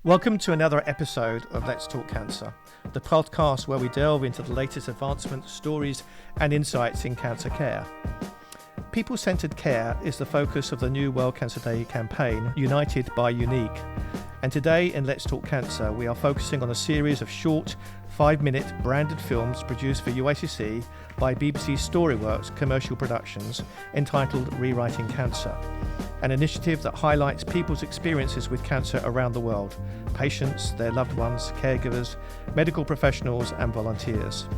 Welcome to another episode of Let's Talk Cancer, the podcast where we delve into the latest advancements, stories and insights in cancer care. People-centered care is the focus of the new World Cancer Day campaign, United by Unique. And today in Let's Talk Cancer, we are focusing on a series of short, 5-minute branded films produced for UICC by BBC StoryWorks Commercial Productions entitled Rewriting Cancer, an initiative that highlights people's experiences with cancer around the world, patients, their loved ones, caregivers, medical professionals and volunteers.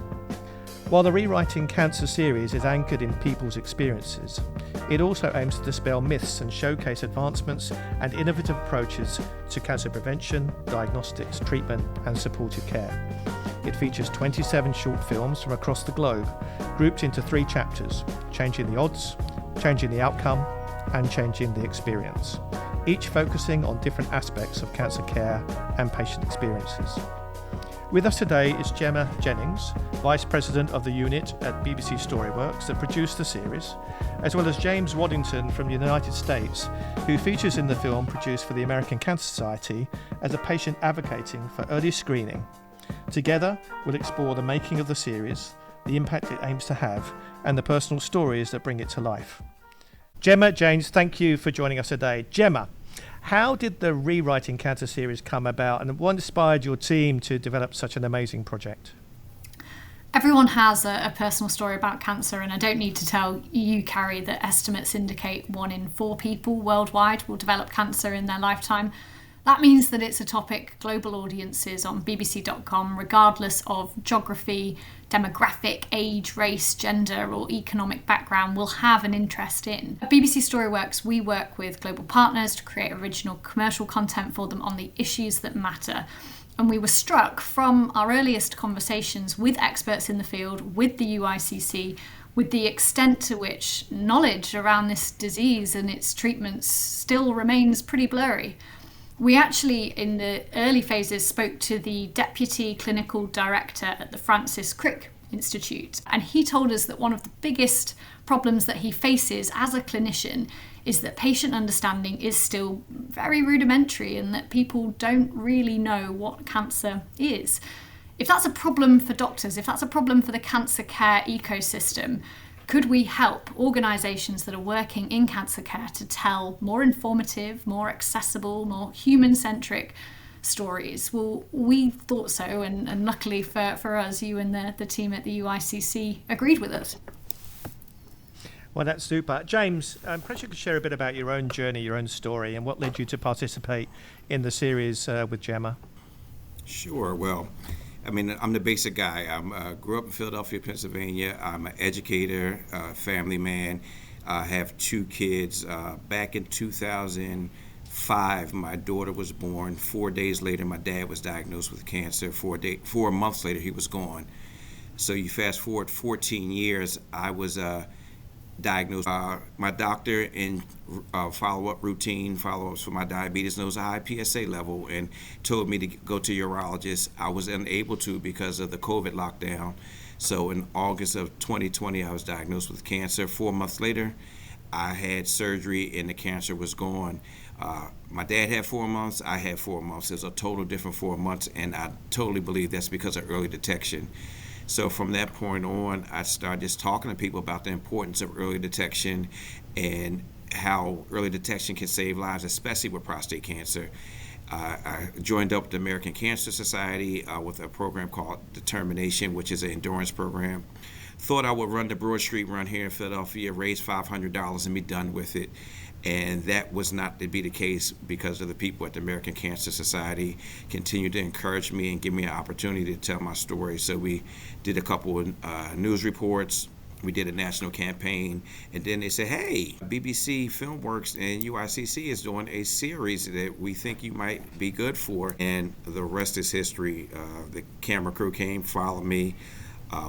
While the Rewriting Cancer series is anchored in people's experiences, it also aims to dispel myths and showcase advancements and innovative approaches to cancer prevention, diagnostics, treatment and supportive care. It features 27 short films from across the globe, grouped into 3 chapters: changing the odds, changing the outcome, and changing the experience, each focusing on different aspects of cancer care and patient experiences. With us today is Gemma Jennings, Vice President of the unit at BBC StoryWorks that produced the series, as well as James Waddington from the United States, who features in the film produced for the American Cancer Society as a patient advocating for early screening. Together, we'll explore the making of the series, the impact it aims to have, and the personal stories that bring it to life. Gemma, James, thank you for joining us today. Gemma, how did the Rewriting Cancer series come about, and what inspired your team to develop such an amazing project? Everyone has a personal story about cancer, and I don't need to tell you, Cary, that estimates indicate 1 in 4 people worldwide will develop cancer in their lifetime. That means that it's a topic global audiences on bbc.com, regardless of geography, demographic, age, race, gender or economic background, will have an interest in. At BBC StoryWorks, we work with global partners to create original commercial content for them on the issues that matter. And we were struck from our earliest conversations with experts in the field, with the UICC, with the extent to which knowledge around this disease and its treatments still remains pretty blurry. We actually, in the early phases, spoke to the Deputy Clinical Director at the Francis Crick Institute, and he told us that one of the biggest problems that he faces as a clinician is that patient understanding is still very rudimentary and that people don't really know what cancer is. If that's a problem for doctors, if that's a problem for the cancer care ecosystem, could we help organisations that are working in cancer care to tell more informative, more accessible, more human-centric stories? Well, we thought so, and luckily for us, you and the team at the UICC agreed with us. Well, that's super. James, perhaps you could share a bit about your own journey, your own story, and what led you to participate in the series with Gemma. Sure. Well, I mean, I'm the basic guy. I grew up in Philadelphia, Pennsylvania. I'm an educator, family man. I have 2 kids. Back in 2005, my daughter was born. 4 days later, my dad was diagnosed with cancer. 4 months later, he was gone. So you fast forward 14 years, I was diagnosed. My doctor in follow-ups for my diabetes knows a high PSA level and told me to go to urologist. I was unable to because of the COVID lockdown. So in August of 2020, I was diagnosed with cancer. 4 months later, I had surgery and the cancer was gone. My dad had 4 months, I had 4 months. It was a total different 4 months, and I totally believe that's because of early detection. So from that point on, I started just talking to people about the importance of early detection and how early detection can save lives, especially with prostate cancer. I joined up with the American Cancer Society with a program called Determination, which is an endurance program. Thought I would run the Broad Street run here in Philadelphia, raise $500 and be done with it. And that was not to be the case because of the people at the American Cancer Society continued to encourage me and give me an opportunity to tell my story. So we did a couple of news reports. We did a national campaign, and then they said, hey, BBC FilmWorks and UICC is doing a series that we think you might be good for. And the rest is history. The camera crew came, followed me,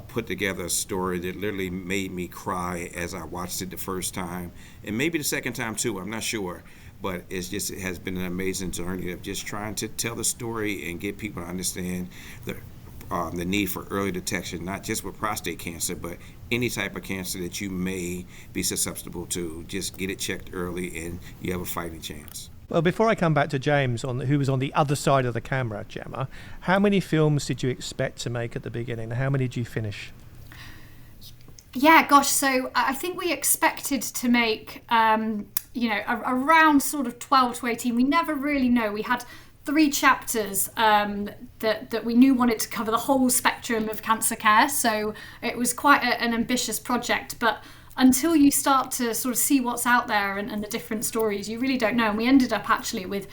put together a story that literally made me cry as I watched it the first time, and maybe the second time too, I'm not sure. But it has been an amazing journey of just trying to tell the story and get people to understand the need for early detection, not just with prostate cancer, but any type of cancer that you may be susceptible to. Just get it checked early and you have a fighting chance. Well, before I come back to James, who was on the other side of the camera, Gemma, how many films did you expect to make at the beginning? How many did you finish? Yeah, gosh, so I think we expected to make, around sort of 12 to 18. We never really know. We had 3 chapters that we knew wanted to cover the whole spectrum of cancer care. So it was quite an ambitious project. But until you start to sort of see what's out there and the different stories, you really don't know. And we ended up actually with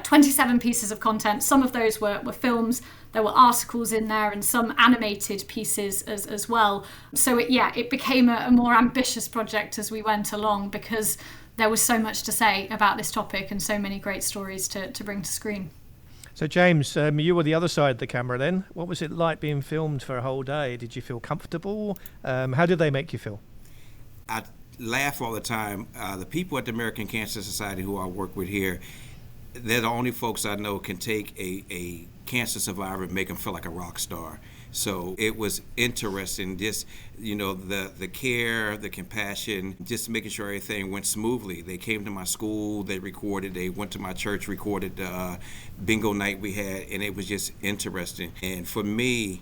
27 pieces of content. Some of those were films. There were articles in there and some animated pieces as well. So it became a more ambitious project as we went along, because there was so much to say about this topic and so many great stories to bring to screen. So James, you were the other side of the camera then. What was it like being filmed for a whole day? Did you feel comfortable? How did they make you feel? I laugh all the time. The people at the American Cancer Society who I work with here, they're the only folks I know can take a cancer survivor and make them feel like a rock star. So it was interesting, just, the care, the compassion, just making sure everything went smoothly. They came to my school, they recorded, they went to my church, recorded the bingo night we had, and it was just interesting. And for me,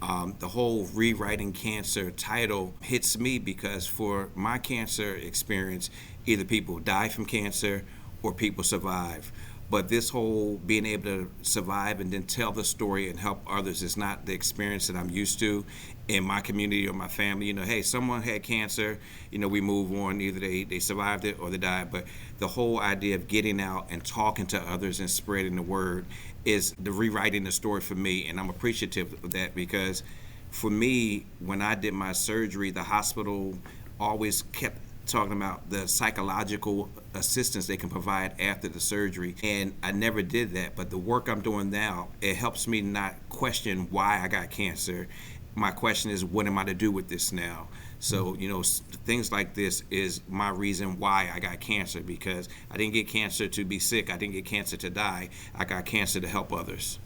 the whole Rewriting Cancer title hits me because for my cancer experience, either people die from cancer or people survive. But this whole being able to survive and then tell the story and help others is not the experience that I'm used to in my community or my family. Hey, someone had cancer, we move on. Either they survived it or they died. But the whole idea of getting out and talking to others and spreading the word is the rewriting the story for me. And I'm appreciative of that, because for me, when I did my surgery, the hospital always kept talking about the psychological assistance they can provide after the surgery, and I never did that. But the work I'm doing now, it helps me not question why I got cancer. My question is, what am I to do with this now? So, things like this is my reason why I got cancer, because I didn't get cancer to be sick. I didn't get cancer to die. I got cancer to help others.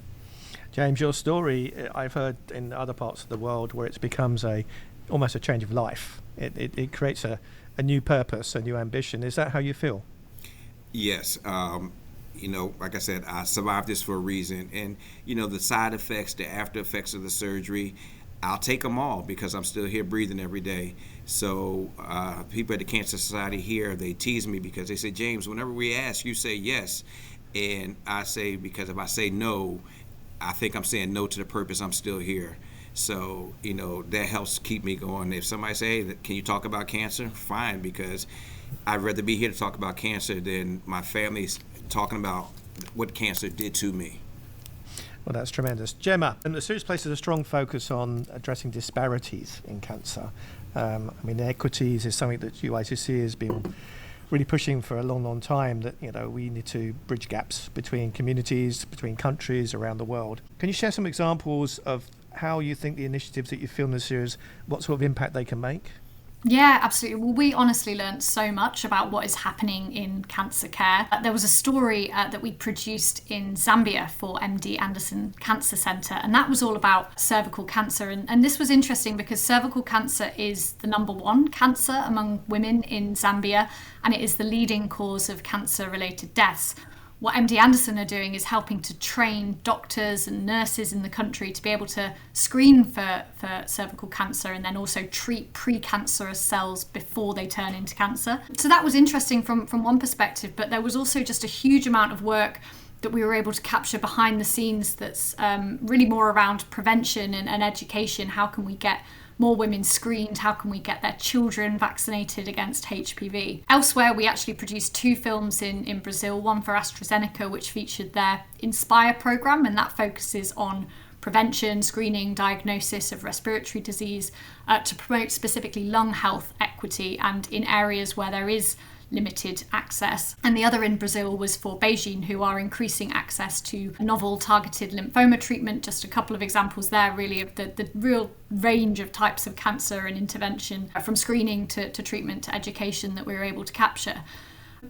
James, your story, I've heard in other parts of the world where it becomes almost a change of life. It creates a new purpose, a new ambition. Is that how you feel? Yes. Like I said, I survived this for a reason. And, the side effects, the after effects of the surgery, I'll take them all because I'm still here breathing every day. So people at the Cancer Society here, they tease me because they say, James, whenever we ask, you say yes. And I say, because if I say no, I think I'm saying no to the purpose I'm still here. So, that helps keep me going. If somebody say, hey, can you talk about cancer? Fine, because I'd rather be here to talk about cancer than my family's talking about what cancer did to me. Well, that's tremendous. Gemma, and the series places a strong focus on addressing disparities in cancer. Equities is something that UICC has been really pushing for a long, long time, that, we need to bridge gaps between communities, between countries around the world. Can you share some examples of how you think the initiatives that you film in the series, what sort of impact they can make? Yeah, absolutely. Well, we honestly learned so much about what is happening in cancer care. There was a story that we produced in Zambia for MD Anderson Cancer Centre, and that was all about cervical cancer. And this was interesting because cervical cancer is the #1 cancer among women in Zambia, and it is the leading cause of cancer-related deaths. What MD Anderson are doing is helping to train doctors and nurses in the country to be able to screen for cervical cancer and then also treat precancerous cells before they turn into cancer. So that was interesting from one perspective, but there was also just a huge amount of work that we were able to capture behind the scenes that's really more around prevention and education. How can we get more women screened? How can we get their children vaccinated against HPV? Elsewhere, we actually produced 2 films in Brazil, one for AstraZeneca, which featured their Inspire program, and that focuses on prevention, screening, diagnosis of respiratory disease to promote specifically lung health equity and in areas where there is limited access. And the other in Brazil was for Beijing, who are increasing access to novel targeted lymphoma treatment. Just a couple of examples there, really, of the real range of types of cancer and intervention, from screening to treatment to education, that we were able to capture.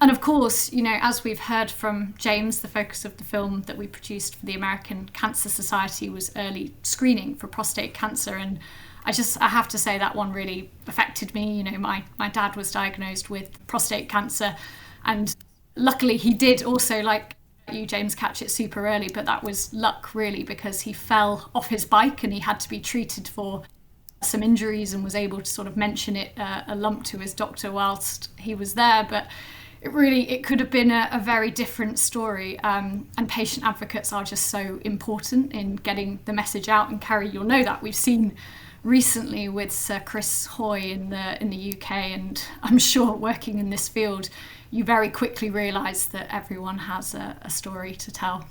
And of course, as we've heard from James, the focus of the film that we produced for the American Cancer Society was early screening for prostate cancer. And I have to say that one really affected me. My dad was diagnosed with prostate cancer, and Luckily, he did also, like you, James, catch it super early, but that was luck really, because he fell off his bike and he had to be treated for some injuries and was able to sort of mention it, a lump, to his doctor whilst he was there. But it could have been a very different story, and patient advocates are just so important in getting the message out. And Cary, you'll know that we've seen recently with Sir Chris Hoy in the UK, and I'm sure working in this field, you very quickly realise that everyone has a story to tell.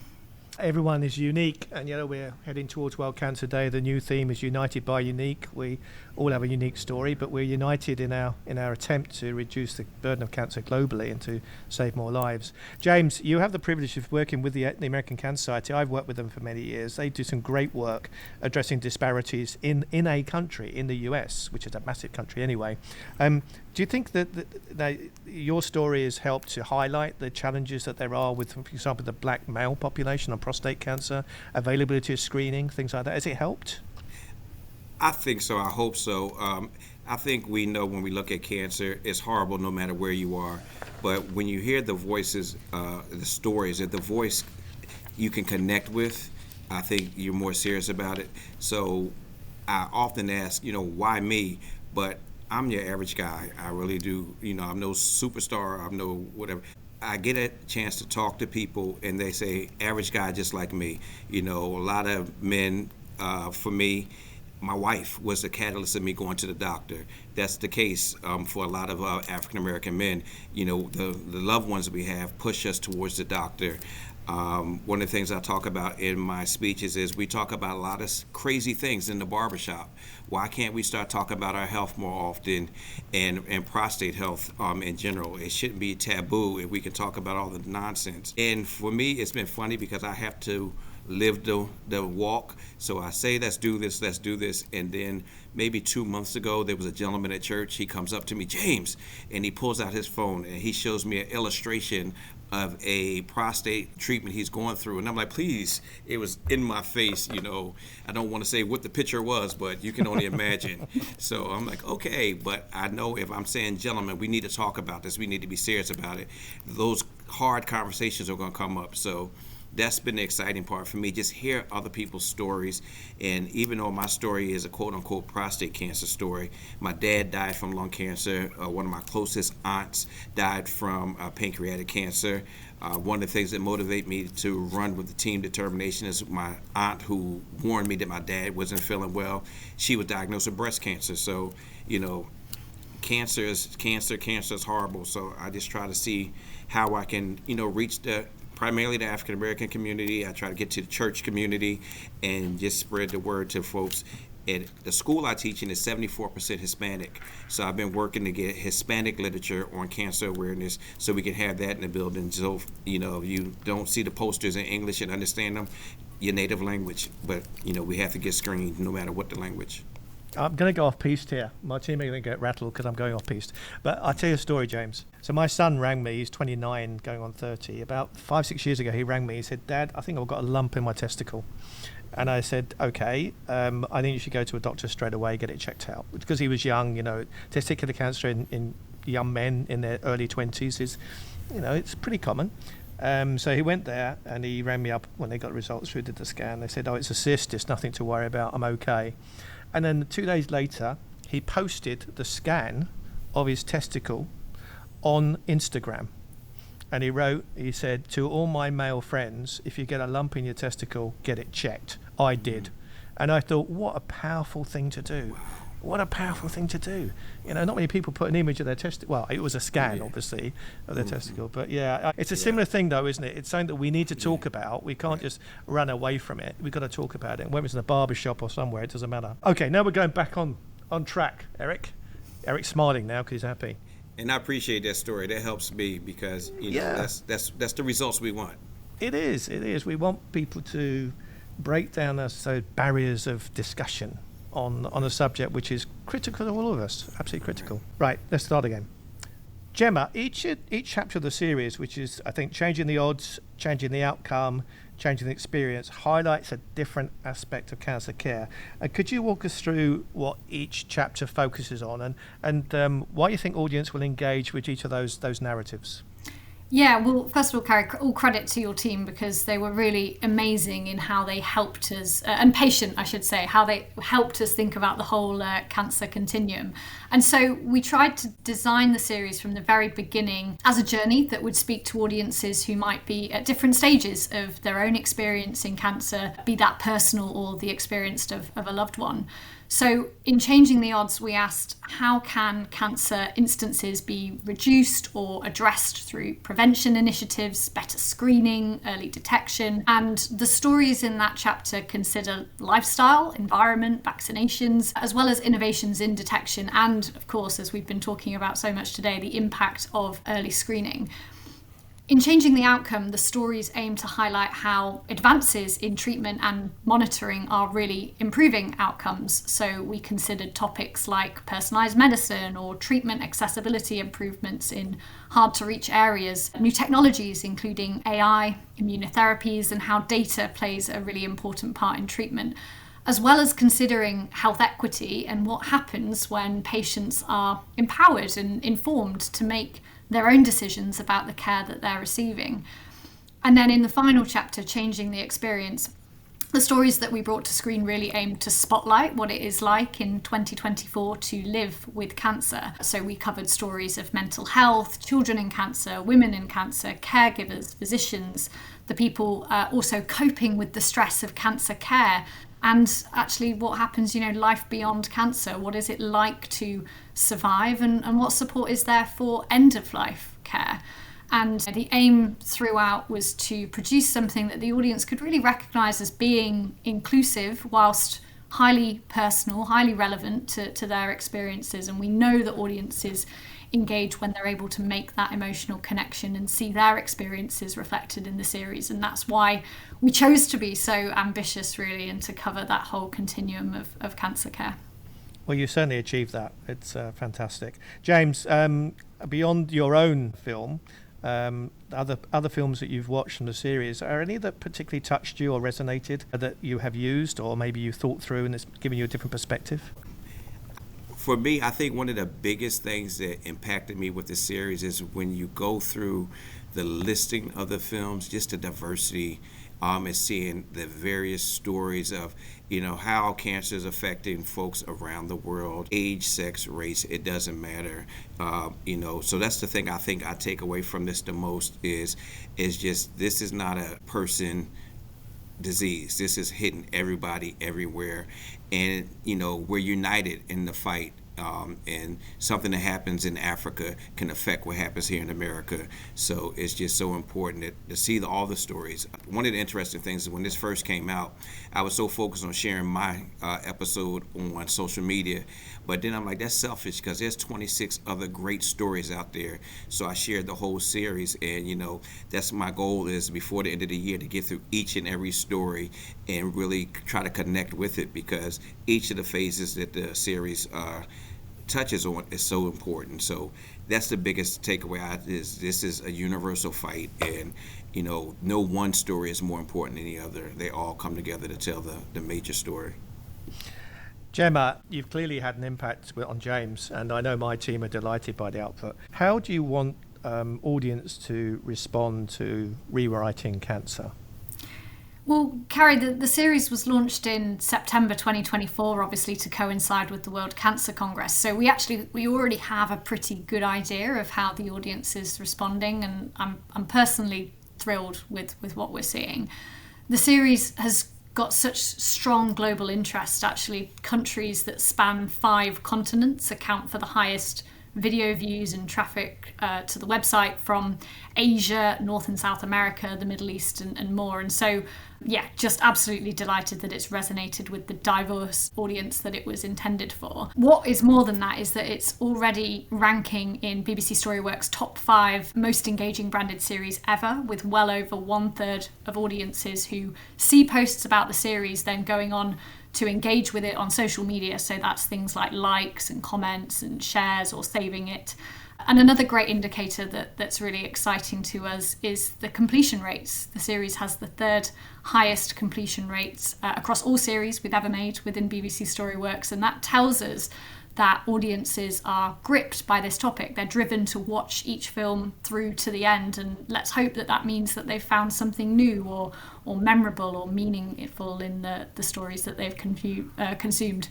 Everyone is unique, and we're heading towards World Cancer Day. The new theme is United by Unique. We all have a unique story, but we're united in our attempt to reduce the burden of cancer globally and to save more lives. James, you have the privilege of working with the American Cancer Society. I've worked with them for many years. They do some great work addressing disparities in a country, in the US, which is a massive country anyway. Do you think that your story has helped to highlight the challenges that there are with, for example, the black male population on prostate cancer, availability of screening, things like that? Has it helped? I think so. I hope so. I think we know when we look at cancer, it's horrible no matter where you are. But when you hear the voices, the stories, that the voice you can connect with, I think you're more serious about it. So I often ask, why me? But I'm your average guy. I really do. I'm no superstar. I'm no whatever. I get a chance to talk to people, and they say, average guy just like me. A lot of men, for me, my wife was the catalyst of me going to the doctor. That's the case for a lot of African American men. The loved ones we have push us towards the doctor. One of the things I talk about in my speeches is we talk about a lot of crazy things in the barbershop. Why can't we start talking about our health more often, and prostate health in general? It shouldn't be taboo if we can talk about all the nonsense. And for me, it's been funny because I have to live the walk. So I say, let's do this. And then maybe 2 months ago, there was a gentleman at church. He comes up to me, James, and he pulls out his phone and he shows me an illustration of a prostate treatment he's going through. And I'm like, please, it was in my face, I don't want to say what the picture was, but you can only imagine. So I'm like, okay, but I know if I'm saying, gentlemen, we need to talk about this, we need to be serious about it, those hard conversations are going to come up. So that's been the exciting part for me, just hear other people's stories. And even though my story is a quote-unquote prostate cancer story, my dad died from lung cancer. One of my closest aunts died from pancreatic cancer. One of the things that motivate me to run with the team determination is my aunt, who warned me that my dad wasn't feeling well. She was diagnosed with breast cancer. So, cancer is horrible. So I just try to see how I can, reach primarily the African American community. I try to get to the church community and just spread the word to folks. At the school I teach in is 74% Hispanic. So I've been working to get Hispanic literature on cancer awareness so we can have that in the building. So, if you don't see the posters in English and understand them, your native language. But, we have to get screened no matter what the language. I'm going to go off piste here. My team are going to get rattled because I'm going off piste. But I'll tell you a story, James. So my son rang me. He's 29, going on 30. About 5-6 years ago, he rang me. He said, Dad, I think I've got a lump in my testicle. And I said, okay, I think you should go to a doctor straight away, get it checked out. Because he was young, testicular cancer in young men in their early 20s is, it's pretty common. So he went there and he rang me up when they got results through, did the scan. They said, oh, it's a cyst, it's nothing to worry about, I'm okay. And then 2 days later, he posted the scan of his testicle on Instagram. And he said, to all my male friends, if you get a lump in your testicle, get it checked. I did. And I thought, what a powerful thing to do. What a powerful thing to do. Not many people put an image of their testicle. Well, it was a scan, obviously, of their testicle. But yeah, it's a similar thing, though, isn't it? It's something that we need to talk about. We can't just run away from it. We've got to talk about it. And whether it's in a barber shop or somewhere, it doesn't matter. Okay, now we're going back on track, Eric. Eric's smiling now because he's happy. And I appreciate that story. That helps me because that's the results we want. It is. We want people to break down those barriers of discussion on a subject which is critical to all of us, absolutely critical. Right, let's start again. Gemma, each chapter of the series, which is, I think, changing the odds, changing the outcome, changing the experience, highlights a different aspect of cancer care. Could you walk us through what each chapter focuses on and why you think audience will engage with each of those narratives? Yeah, well, first of all, Cary, all credit to your team because they were really amazing in how they helped us, and patient, I should say, how they helped us think about the whole cancer continuum. And so we tried to design the series from the very beginning as a journey that would speak to audiences who might be at different stages of their own experience in cancer, be that personal or the experience of a loved one. So in Changing the Odds, we asked how can cancer instances be reduced or addressed through prevention initiatives, better screening, early detection, and the stories in that chapter consider lifestyle, environment, vaccinations, as well as innovations in detection and, of course, as we've been talking about so much today, the impact of early screening. In Changing the Outcome, the stories aim to highlight how advances in treatment and monitoring are really improving outcomes. So we considered topics like personalised medicine or treatment accessibility improvements in hard-to-reach areas, new technologies including AI, immunotherapies, and how data plays a really important part in treatment, as well as considering health equity and what happens when patients are empowered and informed to make their own decisions about the care that they're receiving. And then in the final chapter, Changing the Experience, the stories that we brought to screen really aimed to spotlight what it is like in 2024 to live with cancer. So we covered stories of mental health, children in cancer, women in cancer, caregivers, physicians, the people also coping with the stress of cancer care, and actually what happens, life beyond cancer. What is it like to survive, and what support is there for end-of-life care? And the aim throughout was to produce something that the audience could really recognise as being inclusive whilst highly personal, highly relevant to their experiences. And we know that audiences engage when they're able to make that emotional connection and see their experiences reflected in the series. And that's why we chose to be so ambitious, really, and to cover that whole continuum of cancer care. Well, you certainly achieved that. It's fantastic. James, beyond your own film, other films that you've watched from the series, are any that particularly touched you or resonated that you have used or maybe you thought through and it's given you a different perspective? For me, I think one of the biggest things that impacted me with the series is when you go through the listing of the films, just the diversity, and seeing the various stories of, how cancer is affecting folks around the world, age, sex, race, it doesn't matter. So that's the thing I think I take away from this the most is just this is not a person disease. This is hitting everybody everywhere, and we're united in the fight. And something that happens in Africa can affect what happens here in America. So it's just so important to see all the stories. One of the interesting things is when this first came out, I was so focused on sharing my episode on social media. But then I'm like, that's selfish because there's 26 other great stories out there. So I shared the whole series. And, that's my goal is before the end of the year to get through each and every story and really try to connect with it because each of the phases that the series touches on is so important. So that's the biggest takeaway is this is a universal fight, and no one story is more important than the other. They all come together to tell the major story. Gemma, you've clearly had an impact on James, and I know my team are delighted by the output. How do you want audience to respond to rewriting cancer? Well, Cary, the series was launched in September 2024, obviously to coincide with the World Cancer Congress. So we already have a pretty good idea of how the audience is responding, and I'm personally thrilled with what we're seeing. The series has got such strong global interest. Actually, countries that span 5 continents account for the highest video views and traffic to the website from Asia, North and South America, the Middle East and more. And so, just absolutely delighted that it's resonated with the diverse audience that it was intended for. What is more than that is that it's already ranking in BBC StoryWorks top 5 most engaging branded series ever, with well over 1/3 of audiences who see posts about the series then going on to engage with it on social media. So that's things like likes and comments and shares or saving it. And another great indicator that's really exciting to us is the completion rates. The series has the 3rd highest completion rates across all series we've ever made within BBC StoryWorks, and that tells us that audiences are gripped by this topic. They're driven to watch each film through to the end, and let's hope that that means that they've found something new or memorable or meaningful in the stories that they've consumed.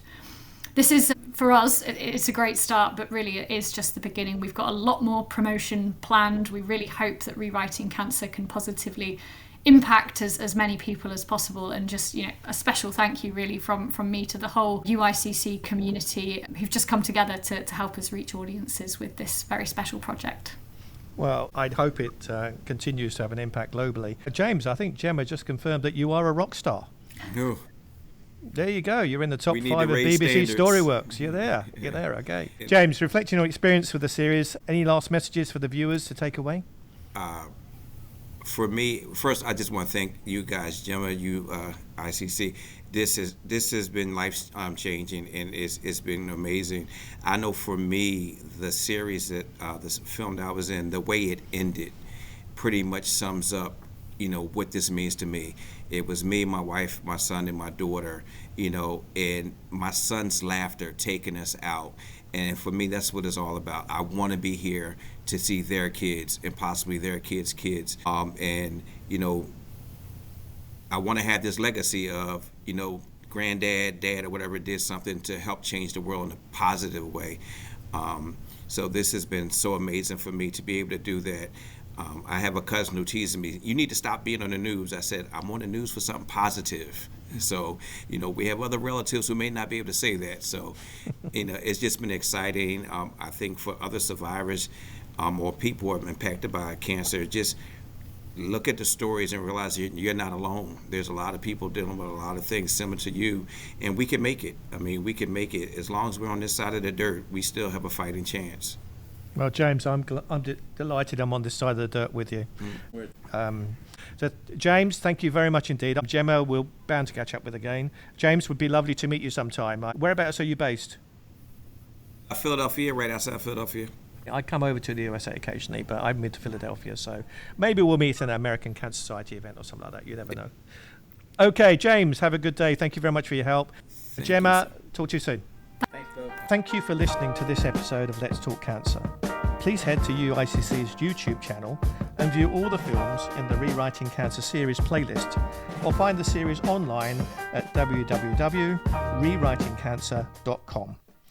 This is, for us, it's a great start, but really it is just the beginning. We've got a lot more promotion planned. We really hope that Rewriting Cancer can positively impact as many people as possible, and just, you know, a special thank you really from me to the whole UICC community who've just come together to help us reach audiences with this very special project. Well, I'd hope it continues to have an impact globally. James, I think Gemma just confirmed that you are a rock star. No. There you go. You're in the top We need 5 to of raise BBC standards. StoryWorks. You're there. You're there. Okay. James, reflecting on your experience with the series, any last messages for the viewers to take away? For me, first, I just want to thank you guys, Gemma, you, ICC. This has been life changing, and it's been amazing. I know for me, the series that this film that I was in, the way it ended, pretty much sums up, you know, what this means to me. It was me, my wife, my son, and my daughter, you know, and my son's laughter taking us out. And for me, that's what it's all about. I want to be here to see their kids and possibly their kids' kids. And, you know, I want to have this legacy of, you know, granddad, dad, or whatever did something to help change the world in a positive way. So this has been so amazing for me to be able to do that. I have a cousin who teases me, you need to stop being on the news. I said, I'm on the news for something positive. So, you know, we have other relatives who may not be able to say that. So, you know, it's just been exciting. I think for other survivors or people who are impacted by cancer, just look at the stories and realize you're not alone. There's a lot of people dealing with a lot of things similar to you, and we can make it. I mean, we can make it. As long as we're on this side of the dirt, we still have a fighting chance. Well, James, I'm delighted I'm on this side of the dirt with you. So, James, thank you very much indeed. Gemma, we're bound to catch up with again. James, would be lovely to meet you sometime. Whereabouts are you based? Philadelphia, right outside Philadelphia. I come over to the USA occasionally, but I'm in Philadelphia, so maybe we'll meet at an American Cancer Society event or something like that. You never know. Okay, James, have a good day. Thank you very much for your help. Gemma, talk to you soon. Thank you for listening to this episode of Let's Talk Cancer. Please head to UICC's YouTube channel and view all the films in the Rewriting Cancer series playlist, or find the series online at www.rewritingcancer.com.